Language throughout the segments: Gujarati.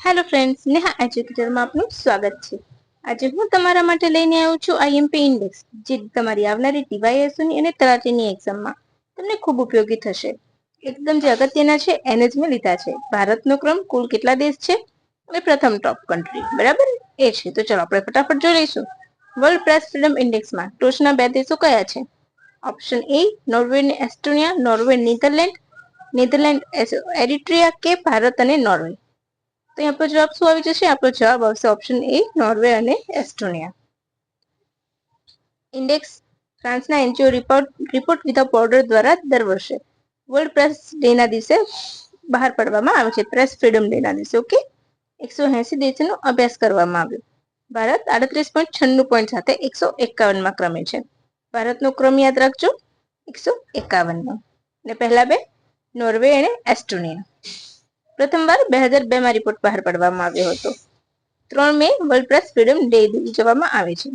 હેલો ફ્રેન્ડ્સ, નેહા એજ્યુકેટરમાં આપનું સ્વાગત છે. આજે હું તમારા માટે લઈને આવ્યો છું આઈએમપી ઇન્ડેક્સ, જે તમારી આવનારી ટીવાયએસઓની અને તલાટીની એક્ઝામમાં તમને ખૂબ ઉપયોગી થશે. એકદમ જે અગત્યના છે એને જ મેં લીધા છે. ભારતનો ક્રમ કુલ કેટલા દેશ છે અને પ્રથમ ટોપ કન્ટ્રી બરાબર એ છે. તો ચલો આપણે ફટાફટ જોઈ લઈશું. વર્લ્ડ પ્રેસ ફ્રીડમ ઇન્ડેક્સમાં ટોચના 2 દેશો કયા છે? ઓપ્શન એ નોર્વે અને એસ્ટોનિયા, નોર્વે નેધરલેન્ડ, નેધરલેન્ડ એરિટ્રિયા કે ભારત અને નોર્વે. તો આપણો જવાબ શું આવી જશે? આપણો જવાબ આવશે ઓપ્શન એ નોર્વે અને એસ્ટોનિયા. ઇન્ડેક્સ ફ્રાન્સના એનજીઓ રિપોર્ટ વિધાઉટ બોર્ડર દ્વારા દર વર્ષે વર્લ્ડ પ્રેસ ડેના દિવસે બહાર પાડવામાં આવે છે. પ્રેસ ફ્રીડમ ડેના દિવસે. ઓકે, 180 દેશોનો અભ્યાસ કરવામાં આવ્યો. ભારત 38.96 પોઈન્ટ સાથે 151માં ક્રમે છે. ભારતનો ક્રમ યાદ રાખજો, 151નો. અને પહેલા બે નોર્વે અને એસ્ટોનિયા. પ્રથમવાર 2002માં રિપોર્ટ બહાર પાડવામાં આવ્યો હતો. 3 મે વર્લ્ડ પ્રેસ ફ્રીડમ ડે ઉજવવામાં આવે છે.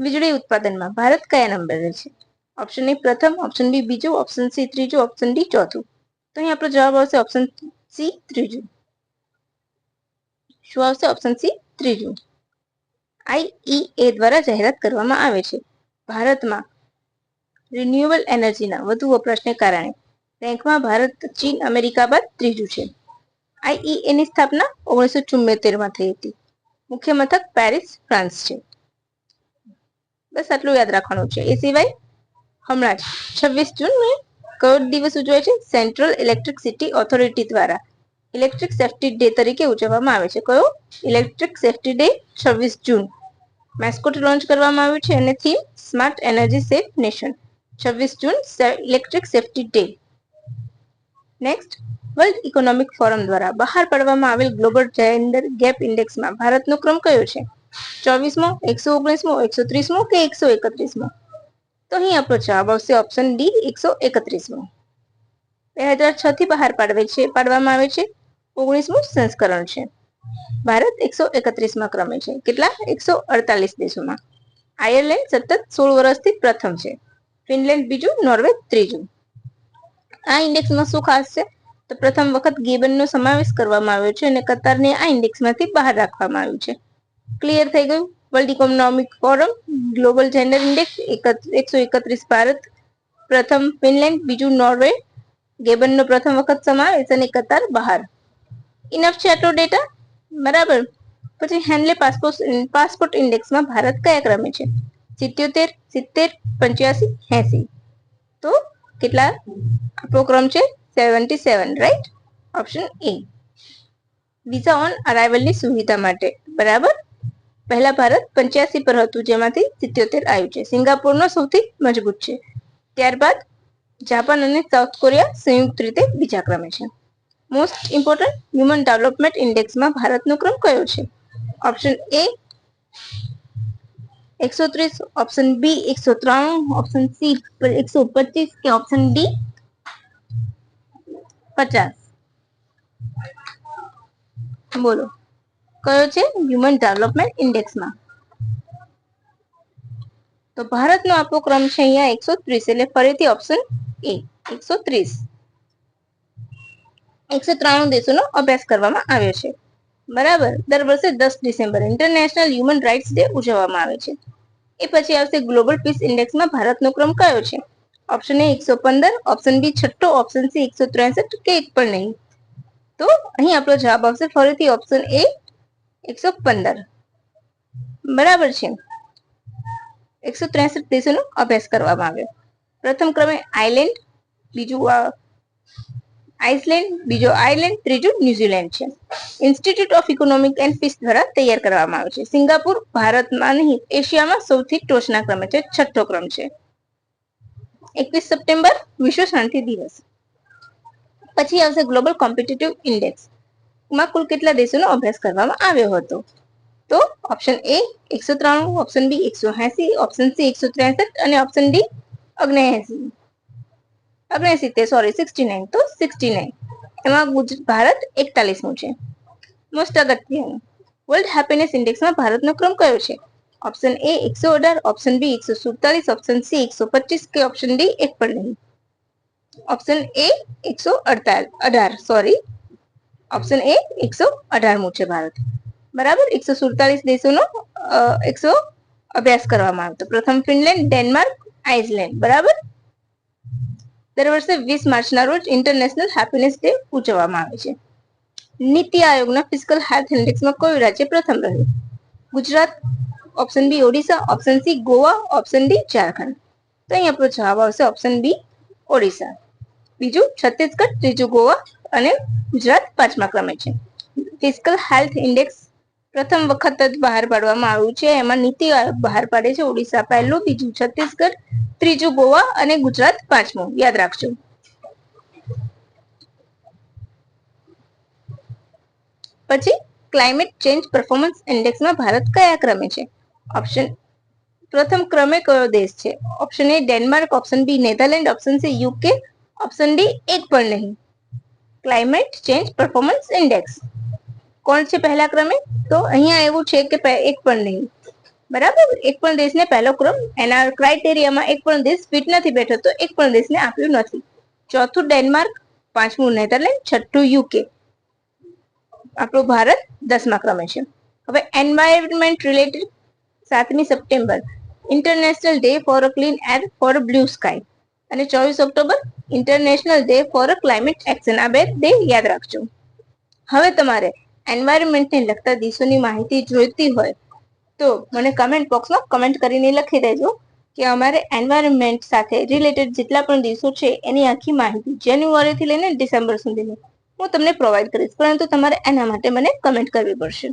વીજળી ઉત્પાદનમાં ભારત કયા નંબરે છે? ઓપ્શન એ પ્રથમ, ઓપ્શન બી બીજું, ઓપ્શન સી ત્રીજું, ઓપ્શન ડી ચોથું. તો અહીં આપણો જવાબ આવશે ઓપ્શન સી ત્રીજું. શું આવશે? ઓપ્શન સી ત્રીજું. આઈઈએ દ્વારા જાહેરાત કરવામાં આવે છે. ભારતમાં રિન્યુએબલ એનર્જીના વધુ વપરાશને કારણે રેન્કમાં ભારત ચીન અમેરિકા બાદ ત્રીજું છે. આઈઈએની સ્થાપના 1974માં થઈ હતી. મુખ્ય મથક પેરિસ, ફ્રાન્સ છે. બસ આટલું યાદ રાખવાનું છે. એ સિવાય હમણાં જ 26 જૂન કયો દિવસ ઉજવાય છે? સેન્ટ્રલ ઇલેક્ટ્રિસિટી ઓથોરિટી દ્વારા ઇલેક્ટ્રિક સેફ્ટી ડે તરીકે ઉજવવામાં આવે છે. કયો? Electric safety day 26 June. Mascot launch કરવામાં આવ્યું છે અને theme smart energy safe nation. 26 June electric safety day. Next, World Economic Forum દ્વારા બહાર પાડવામાં આવેલ ગ્લોબલ જેન્ડર ગેપ ઇન્ડેક્સમાં ભારતનો ક્રમ કયો છે? 24મો, 119મો, 130મો કે 131મો? તો અહીં આપણો જવાબ આવશે ઓપ્શન ડી 131મો. 2006 થી બહાર પાડવામાં આવે છે. 19મું સંસ્કરણ છે. ભારત 131માં ક્રમે છે. કેટલા? 148 દેશોમાં. આયર્લેન્ડ સતત 16 વર્ષથી પ્રથમ છે. ફિનલેન્ડ બીજું, નોર્વે ત્રીજું. આ ઇન્ડેક્સમાં શું ખાસ છે? તો પ્રથમ વખત ગેબનનો સમાવેશ કરવામાં આવ્યો છે અને કતારને આ ઇન્ડેક્સમાંથી બહાર રાખવામાં આવ્યું છે. ક્લિયર થઈ ગયું? World Economic forum global gender index 131 Bharat, પ્રથમ ફિનલેન્ડ, બીજું નોર્વે, ગેબનનો પ્રથમ વખત સમાવેશ અને કતાર બહાર. ઇનફ છે આટલો ડેટા? બરાબર. પછી હેન્લે પાસપોર્ટ ઇન્ડેક્સમાં ભારત કયા ક્રમે છે? 77, 70, 85, 80. તો કેટલા આપણો ક્રમ છે? 77, right? Option A. Visa on અરાઇવલની સુવિધા માટે બરાબર. પહેલા ભારત 85 પર હતું, જેમાંથી 77 આવ્યું છે. સિંગાપુરનો સૌથી મજબૂત છે. ત્યારબાદ જાપાન અને સાઉથ કોરિયા સંયુક્ત રીતે બીજા ક્રમે છે. મોસ્ટ ઇમ્પોર્ટન્ટ હ્યુમન ડેવલપમેન્ટ ઇન્ડેક્સમાં ભારતનો ક્રમ કયો છે? Option A 130, option B 193, option C 125 કે ઓપ્શન ડી 50? બોલો કયો છે હ્યુમન ડેવલપમેન્ટ ઇન્ડેક્સમાં? તો ભારતનો આપણો ક્રમ છે અહીંયા 130. એટલે ફરીથી ઓપ્શન એ 130. 193 દેશોનો અભ્યાસ કરવામાં આવ્યો છે. બરાબર. દર વર્ષે 10 December international human rights day ઉજવવામાં આવે છે. એ પછી આવશે ગ્લોબલ પીસ ઇન્ડેક્સમાં ભારતનો ક્રમ કયો છે? Option A 115, option B 6, option C 163 કે એક પણ નહીં. તો અહીં આપણો જવાબ આવશે ફરીથી ઓપ્શન એ 115. બરાબર છે. 163 દેશોનો અભ્યાસ કરવામાં આવ્યો. પ્રથમ ક્રમે આઇલેન્ડ, બીજું આઇસલેન્ડ, બીજો આયર્લેન્ડ, ત્રીજું ન્યુઝીલેન્ડ છે. Institute of Economic and Peace દ્વારા તૈયાર કરવામાં આવે છે. સિંગાપુર ભારતમાં નહીં, એશિયામાં સૌથી ટોચના ક્રમે છે. 6થો ક્રમ છે. 21 સપ્ટેમ્બર વિશ્વ શાંતિ દિવસ. પછી આવશે ગ્લોબલ કોમ્પિટિટિવ ઇન્ડેક્સ માં કુલ કેટલા દેશોનો અભ્યાસ કરવામાં આવ્યો હતો? તો option A 193, option B 180, option C 163 અને ઓપ્શન ડી 69. સોરી 69. તો 69 એમાં ભારત 41મું છે. મોસ્ટ અગત્યનું વર્લ્ડ હેપીનેસ ઇન્ડેક્સમાં ભારતનો ક્રમ કયો છે? Option A 118, option B 147, option C 125 કે ઓપ્શન ડી એક પણ નહીં. Option A 118. Sorry option A 118મું છે ભારત. બરાબર. 147 દેશોનો 100 અભ્યાસ કરવામાં આવતો. પ્રથમ ફિનલેન્ડ, ડેનમાર્ક, આઇસલેન્ડ. બરાબર. દર વર્ષે 20 માર્ચના રોજ ઇન્ટરનેશનલ હેપીનેસ ડે ઉજવવામાં આવે છે. નીતિ આયોગના ફિસ્કલ હેલ્થ ઇન્ડેક્સમાં કયું રાજ્ય પ્રથમ રહ્યું? Gujarat, option B Odisha, option C Goa, option D Jharkhand. તો અહીં આપણો જવાબ આવશે ઓપ્શન બી ઓડિશા. બીજું છત્તીસગઢ, ત્રીજું ગોવા અને ગુજરાત 5મા ક્રમે છે. ફિસ્કલ હેલ્થ ઇન્ડેક્સ પ્રથમ વખત જ બહાર પાડવામાં આવ્યું છે. એમાં નીતિ આયોગ બહાર પાડે છે. ઓડિશા પહેલું, બીજું છત્તીસગઢ, ત્રીજું ગોવા અને ગુજરાત 5મું. યાદ રાખજો. પછી ક્લાઇમેટ ચેન્જ પરફોર્મન્સ ઇન્ડેક્સમાં ભારત કયા ક્રમે છે? ઓપ્શન પ્રથમ ક્રમે કયો દેશ છે? Option A Denmark, option B Netherland, option C UK, option D એક પણ નહીં. ક્લાઇમેટ ચેન્જ પરફોર્મન્સ ઇન્ડેક્સ કોણ છે પહેલા ક્રમે? તો અહીંયા એવું છે કે એક પણ નહીં. બરાબર. એક પણ દેશને પહેલો ક્રમ, એના ક્રાઇટેરિયામાં એક પણ દેશ ફિટ નથી બેઠો, તો એક પણ દેશને આપ્યું નથી. ચોથું ડેનમાર્ક, 5મું નેધરલેન્ડ, છઠ્ઠું યુકે. આપણું ભારત 10મા ક્રમે છે. હવે એન્વાયરમેન્ટ રિલેટેડ 7મી September international day for a clean air for blue sky અને 24 October international day for a climate action. આ બે ડે યાદ રાખજો. હવે તમારે એન્વાયરમેન્ટને લગતા દિવસોની માહિતી જોઈતી હોય તો મને કમેન્ટ બોક્સમાં કમેન્ટ કરીને લખી દેજો કે અમારે એન્વાયરમેન્ટ સાથે રિલેટેડ જેટલા પણ દિવસો છે એની આખી માહિતી જાન્યુઆરીથી લઈને ડિસેમ્બર સુધીની હું તમને પ્રોવાઈડ કરીશ, પરંતુ તમારે એના માટે મને કમેન્ટ કરવી પડશે.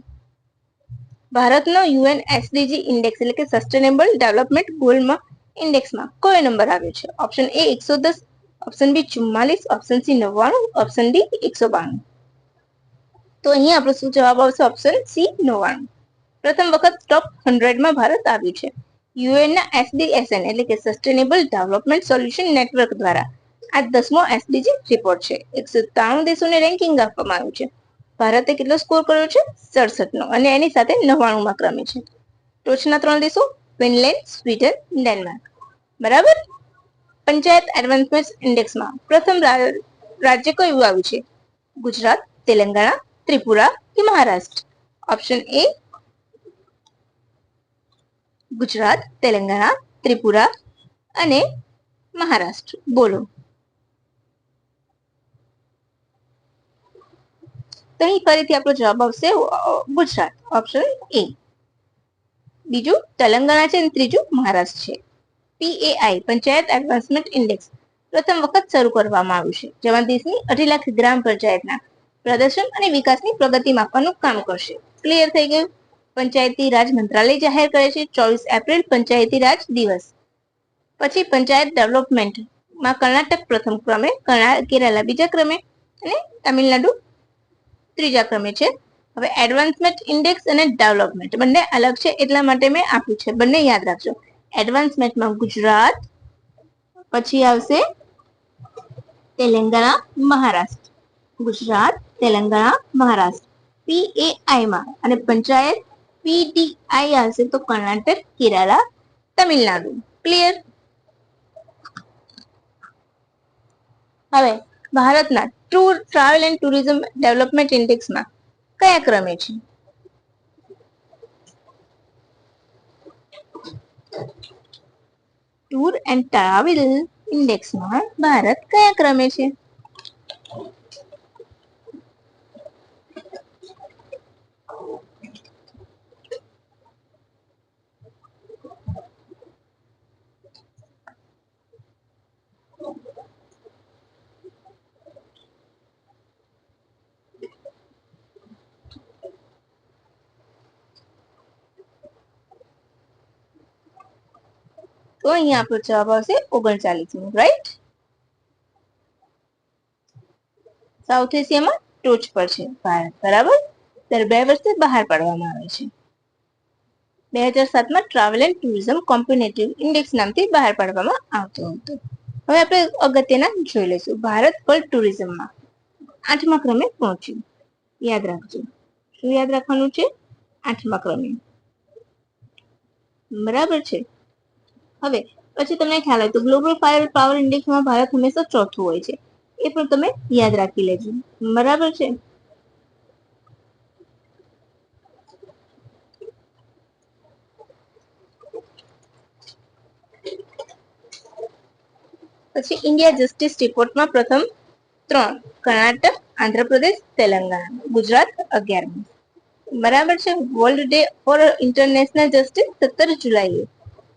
ભારતનો યુએન એસડીજી ઇન્ડેક્સ એટલે કે સસ્ટેનેબલ ડેવલપમેન્ટ ગોલમાં ઇન્ડેક્સમાં કયો નંબર આવ્યો છે? Option A 110, option B 44, option C 99, option D 192. તો અહીંયા આપણો શું જવાબ આવશે? Option C 99. પ્રથમ વખત ટોપ 100માં ભારત આવ્યું છે. યુએનના એસડીએસએન એટલે કે સસ્ટેનેબલ ડેવલપમેન્ટ સોલ્યુશન નેટવર્ક દ્વારા આ 10મો એસડીજી રિપોર્ટ છે. 193 દેશોને રેન્કિંગ આપવામાં આવ્યું છે. ભારતે કેટલો સ્કોર કર્યો છે? 67નો અને એની સાથે 99મા ક્રમે છે. ટોચના 3 દેશો ફિનલેન્ડ, સ્વીડન, ડેનમાર્ક. બરાબર. પંચાયત એડવાન્સમેન્ટ ઇન્ડેક્સમાં પ્રથમ રાજ્ય કયું આવ્યું છે? ગુજરાત, તેલંગાણા, ત્રિપુરા કે મહારાષ્ટ્ર? ઓપ્શન એ ગુજરાત, તેલંગાણા, ત્રિપુરા અને મહારાષ્ટ્ર. બોલો. તો અહીં ફરીથી આપણો જવાબ આવશે ગુજરાત, ઓપ્શન એ. બીજું તેલંગાણા છે અને ત્રીજું મહારાષ્ટ્ર છે. પીએઆઈ પંચાયત એડવાન્સમેન્ટ ઇન્ડેક્સ પ્રથમ વખત શરૂ કરવામાં આવ્યું છે, જેમાં દેશની 2.5 લાખ ગ્રામ પંચાયતના પ્રદર્શન અને વિકાસની પ્રગતિ માપવાનું કામ કરશે. ક્લિયર થઈ ગયું? પંચાયતી રાજ મંત્રાલય જાહેર કરે છે 24 એપ્રિલ પંચાયતી રાજ દિવસ. પછી પંચાયત ડેવલપમેન્ટમાં કર્ણાટક પ્રથમ ક્રમે, કેરાલા બીજા ક્રમે અને તમિલનાડુ ત્રીજા ક્રમે છે. હવે એડવાન્સમેન્ટ ઇન્ડેક્સ અને ડેવલપમેન્ટ બંને અલગ છે, એટલા માટે મેં આપ્યું છે. બંને યાદ રાખજો. એડવાન્સમેન્ટમાં ગુજરાત, પછી આવશે તેલંગાણા, મહારાષ્ટ્ર. ગુજરાત, તેલંગાણા, મહારાષ્ટ્ર. પીએઆઈમાં અને પંચાયત પીડીઆઈ આવશે તો કર્ણાટક, કેરાલા, તમિલનાડુ. ક્લિયર? હવે ભારતના ટ્રાવેલ એન્ડ ટુરિઝમ ડેવલપમેન્ટ ઇન્ડેક્સમાં કયા ક્રમે છે? ટૂર એન્ડ ટ્રાવેલ ઇન્ડેક્સમાં ભારત કયા ક્રમે છે? તો અહીંયા આપણો જવાબ આવશે 39મો. રાઈટ? સાઉથ એશિયામાં ટોચ પર છે ભારત. બરાબર. દર 2 વર્ષે બહાર પાડવામાં આવે છે. 2007માં travel and tourism competitive index નામથી બહાર પાડવામાં આવતું હતું. હવે આપણે અગત્યના જોઈ લઈશું. ભારત વર્લ્ડ ટુરિઝમમાં 8મા ક્રમે પહોંચ્યું. યાદ રાખજો. શું યાદ રાખવાનું છે? 8મા ક્રમે. બરાબર છે. હવે પછી તમને ખ્યાલ હોય તો ગ્લોબલ ફાયર પાવર ઇન્ડેક્સમાં ભારત હંમેશા ચોથું હોય છે. એ પણ તમે યાદ રાખી લેજો. બરાબર છે. પછી ઇન્ડિયા જસ્ટિસ રિપોર્ટમાં પ્રથમ 3 કર્ણાટક, આંધ્રપ્રદેશ, તેલંગાણા, ગુજરાત 11. બરાબર છે. World day four international justice 17 જુલાઈએ.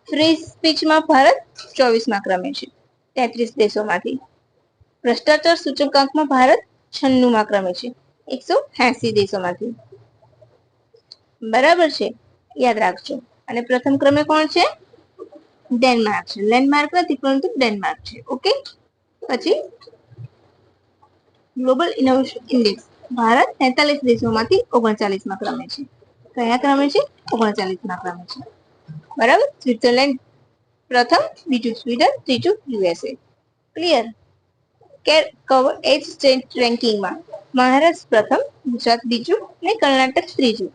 ફ્રી સ્પીચમાં ભારત 24મા ક્રમે છે 33 દેશોમાંથી. ભ્રષ્ટાચાર સૂચકાંકમાં ભારત 96મા ક્રમે છે 180 દેશોમાંથી. બરાબર છે, યાદ રાખજો. અને પ્રથમ ક્રમે કોણ છે? ડેનમાર્ક છે. લેન્ડમાર્ક નથી પરંતુ ડેનમાર્ક છે. ઓકે. પછી ગ્લોબલ ઇનોવેશન ઇન્ડેક્સ ભારત 43 દેશોમાંથી 39મા ક્રમે છે. કયા ક્રમે છે? 39મા ક્રમે છે. બરાબર. સ્વિટ્ઝરલેન્ડ પ્રથમ, બીજું સ્વીડન, ત્રીજું USA. Clear? Cover edge state રેન્કિંગમાં મહારાષ્ટ્ર પ્રથમ, ગુજરાત બીજું અને કર્ણાટક ત્રીજું.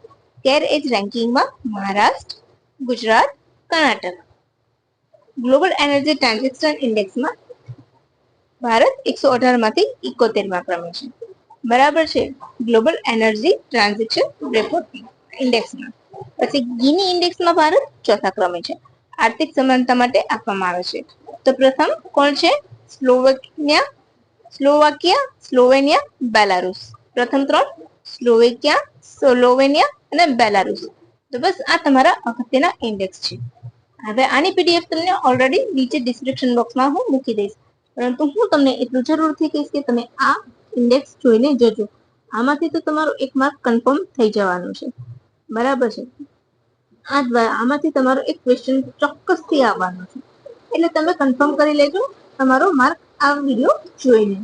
કેર એજ રેન્કિંગમાં Maharashtra, Gujarat, Karnataka. Global energy transaction ઇન્ડેક્સમાં ભારત 118 માંથી 71મા ક્રમે છે. બરાબર છે. ગ્લોબલ એનર્જી ટ્રાન્ઝેક્શન ઇન્ડેક્સમાં. પછી ગિની ઇન્ડેક્સમાં ભારત ચોથા ક્રમે છે. આર્થિક સમાનતા માટે આપવામાં આવે છે. તો પ્રથમ કોણ છે? Slovakia, Slovenia, Belarus. પ્રથમ 3 સ્લોવેકિયા, સ્લોવેનિયા અને બેલારુસ. તો બસ આ તમારા અગત્યના ઇન્ડેક્સ છે. હવે આની પીડીએફ તમને ઓલરેડી નીચે ડિસ્ક્રિપ્શન બોક્સમાં હું મૂકી દઈશ, પરંતુ હું તમને એટલું જરૂરથી કહીશ કે તમે આ ઇન્ડેક્સ જોઈને જજો. આમાંથી તો તમારો 1 માર્ક કન્ફર્મ થઈ જવાનું છે. બરાબર છે. આમાંથી તમારો એક ક્વેશ્ચન ચોક્કસથી આવવાનો છે, એટલે તમે કન્ફર્મ કરી લેજો તમારો માર્ક આ વિડીયો જોઈને.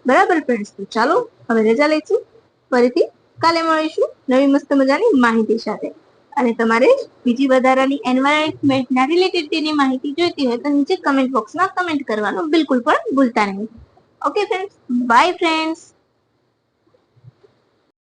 બરાબર ફ્રેન્ડ્સ? તો ચાલો હવે રજા લઈશું. ફરીથી કાલે મળીશું નવી મસ્ત મજાની માહિતી સાથે. અને તમારે બીજી વધારાની એન્વાયરમેન્ટના રિલેટેડની માહિતી જોઈતી હોય તો નીચે કમેન્ટ બોક્સમાં કમેન્ટ કરવાનું બિલકુલ પણ ભૂલતા નહીં. Okay friends, by friends.